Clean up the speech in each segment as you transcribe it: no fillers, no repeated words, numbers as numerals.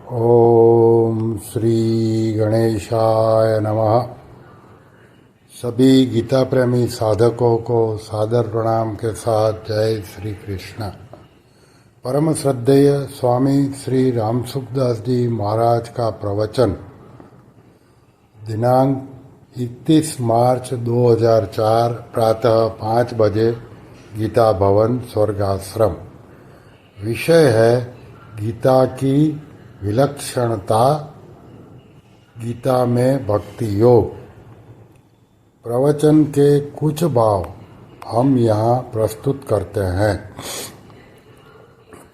ओम श्री गणेशाय नमः। सभी गीता प्रेमी साधकों को सादर प्रणाम के साथ जय श्री कृष्ण। परम श्रद्धेय स्वामी श्री रामसुखदास जी महाराज का प्रवचन दिनांक 31 मार्च 2004 प्रातः 5 बजे गीता भवन स्वर्गाश्रम। विषय है गीता की विलक्षणता, गीता में भक्ति योग। प्रवचन के कुछ भाव हम यहाँ प्रस्तुत करते हैं।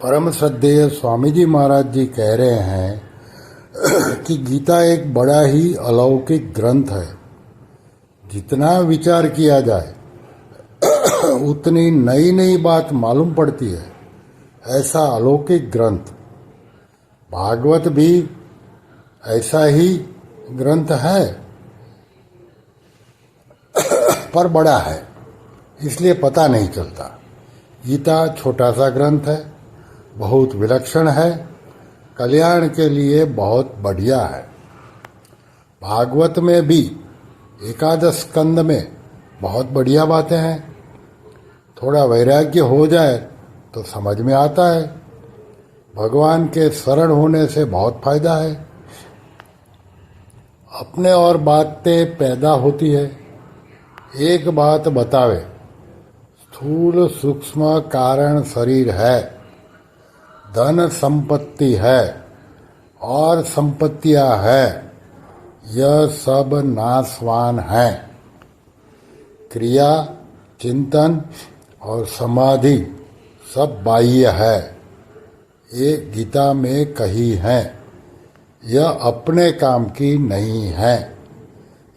परम श्रद्धेय स्वामी जी महाराज जी कह रहे हैं कि गीता एक बड़ा ही अलौकिक ग्रंथ है। जितना विचार किया जाए उतनी नई नई बात मालूम पड़ती है। ऐसा अलौकिक ग्रंथ भागवत भी ऐसा ही ग्रंथ है, पर बड़ा है, इसलिए पता नहीं चलता। गीता छोटा सा ग्रंथ है, बहुत विलक्षण है, कल्याण के लिए बहुत बढ़िया है। भागवत में भी एकादश स्कंद में बहुत बढ़िया बातें हैं। थोड़ा वैराग्य हो जाए तो समझ में आता है। भगवान के शरण होने से बहुत फायदा है। अपने और बातें पैदा होती है। एक बात बतावे, स्थूल सूक्ष्म कारण शरीर है, धन संपत्ति है और संपत्तियां है, यह सब नाशवान है। क्रिया, चिंतन और समाधि सब बाह्य है, ये गीता में कही है। यह अपने काम की नहीं है।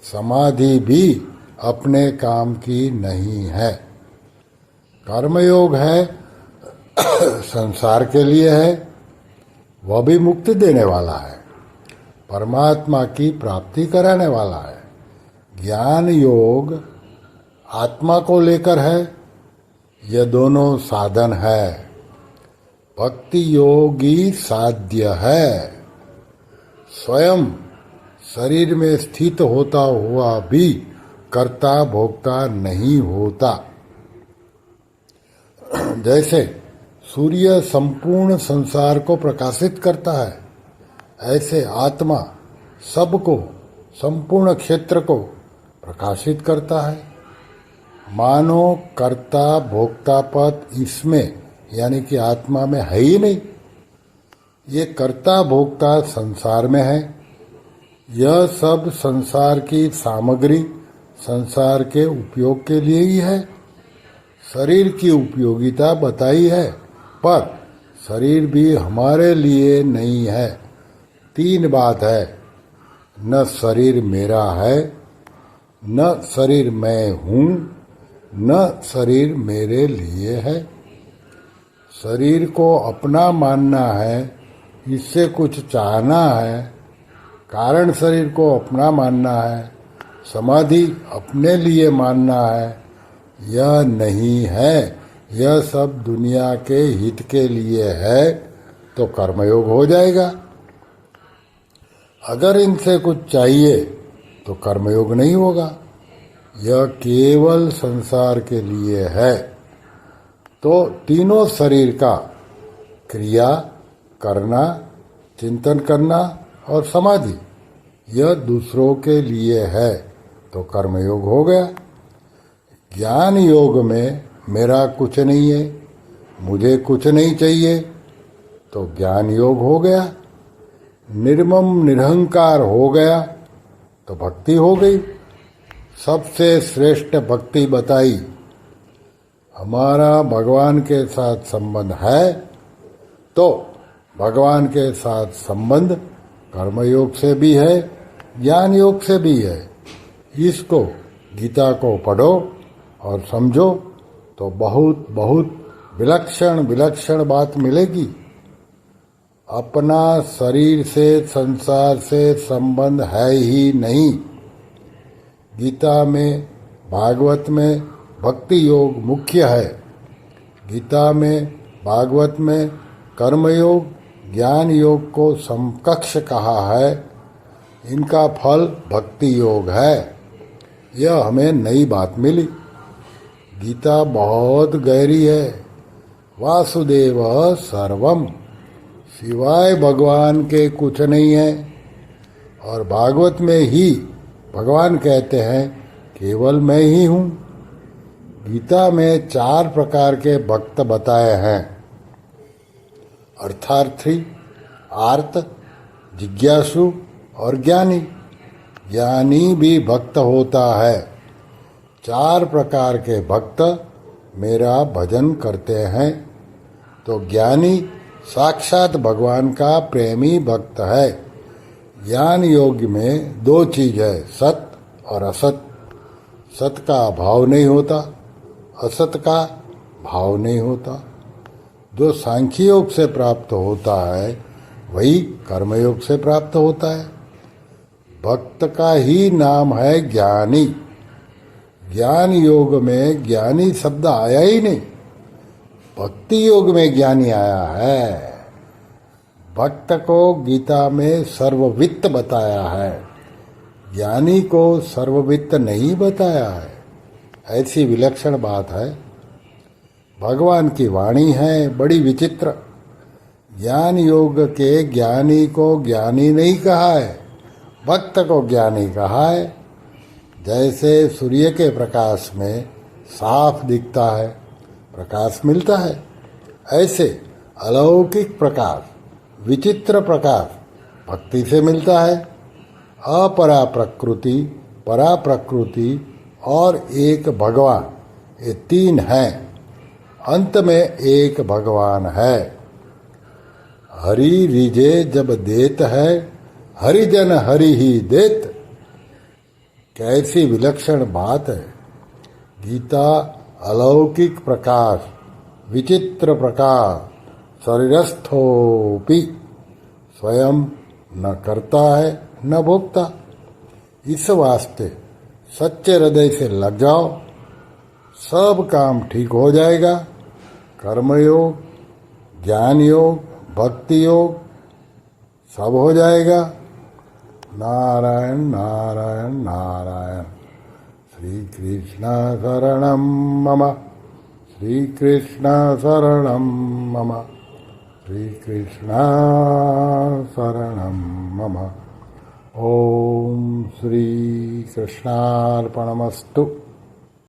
समाधि भी अपने काम की नहीं है। कर्मयोग है, संसार के लिए है, वह भी मुक्ति देने वाला है, परमात्मा की प्राप्ति कराने वाला है। ज्ञान योग आत्मा को लेकर है, यह दोनों साधन है। भक्ति योगी साध्य है, स्वयं शरीर में स्थित होता हुआ भी कर्ता भोक्ता नहीं होता। जैसे सूर्य संपूर्ण संसार को प्रकाशित करता है, ऐसे आत्मा सबको, संपूर्ण क्षेत्र को प्रकाशित करता है। मानो कर्ता भोक्ता पद इसमें यानी कि आत्मा में है ही नहीं। ये कर्ता भोक्ता संसार में है। यह सब संसार की सामग्री संसार के उपयोग के लिए ही है। शरीर की उपयोगिता बताई है, पर शरीर भी हमारे लिए नहीं है। 3 बात है, न शरीर मेरा है, न शरीर मैं हूँ, न शरीर मेरे लिए है। शरीर को अपना मानना है, इससे कुछ चाहना है। कारण शरीर को अपना मानना है, समाधि अपने लिए मानना है, यह नहीं है। यह सब दुनिया के हित के लिए है तो कर्मयोग हो जाएगा। अगर इनसे कुछ चाहिए तो कर्मयोग नहीं होगा। यह केवल संसार के लिए है। तो तीनों शरीर का क्रिया करना, चिंतन करना और समाधि, यह दूसरों के लिए है तो कर्मयोग हो गया। ज्ञान योग में मेरा कुछ नहीं है, मुझे कुछ नहीं चाहिए तो ज्ञान योग हो गया। निर्मम निरहंकार हो गया तो भक्ति हो गई। सबसे श्रेष्ठ भक्ति बताई। हमारा भगवान के साथ संबंध है तो भगवान के साथ संबंध कर्मयोग से भी है, ज्ञान योग से भी है। इसको, गीता को पढ़ो और समझो तो बहुत बहुत विलक्षण विलक्षण बात मिलेगी। अपना शरीर से संसार से संबंध है ही नहीं। गीता में, भागवत में भक्ति योग मुख्य है। गीता में, भागवत में कर्मयोग, ज्ञान योग को समकक्ष कहा है। इनका फल भक्ति योग है। यह हमें नई बात मिली। गीता बहुत गहरी है। वासुदेव सर्वम, सिवाय भगवान के कुछ नहीं है। और भागवत में ही भगवान कहते हैं केवल मैं ही हूँ। गीता में 4 प्रकार के भक्त बताए हैं। अर्थार्थी, आर्त, जिज्ञासु और ज्ञानी। ज्ञानी भी भक्त होता है। 4 प्रकार के भक्त मेरा भजन करते हैं। तो ज्ञानी साक्षात भगवान का प्रेमी भक्त है। ज्ञान योग में 2 चीज है, सत और असत। सत का भाव नहीं होता, असत का भाव नहीं होता। जो सांख्य योग से प्राप्त होता है वही कर्मयोग से प्राप्त होता है। भक्त का ही नाम है ज्ञानी। ज्ञान योग में ज्ञानी शब्द आया ही नहीं, भक्ति योग में ज्ञानी आया है। भक्त को गीता में सर्ववित्त बताया है, ज्ञानी को सर्ववित्त नहीं बताया है। ऐसी विलक्षण बात है। भगवान की वाणी है बड़ी विचित्र। ज्ञान योग के ज्ञानी को ज्ञानी नहीं कहा है, भक्त को ज्ञानी कहा है। जैसे सूर्य के प्रकाश में साफ दिखता है, प्रकाश मिलता है, ऐसे अलौकिक प्रकाश, विचित्र प्रकाश भक्ति से मिलता है। अपरा प्रकृति, परा प्रकृति और एक भगवान, ये 3 हैं। अंत में एक भगवान है। हरि रिजे जब देत है, हरिजन हरि ही देत। कैसी विलक्षण बात है। गीता अलौकिक प्रकाश, विचित्र प्रकाश, शरीरस्थोपि, स्वयं न करता है न भोगता। इस वास्ते सच्चे हृदय से लग जाओ, सब काम ठीक हो जाएगा। कर्मयोग, ज्ञान योग, भक्ति योग सब हो जाएगा। नारायण नारायण नारायण। श्री कृष्ण शरणं मम, श्री कृष्ण शरणं मम, श्री कृष्ण शरणं मम। ओम श्री कृष्णार्पणमस्तु।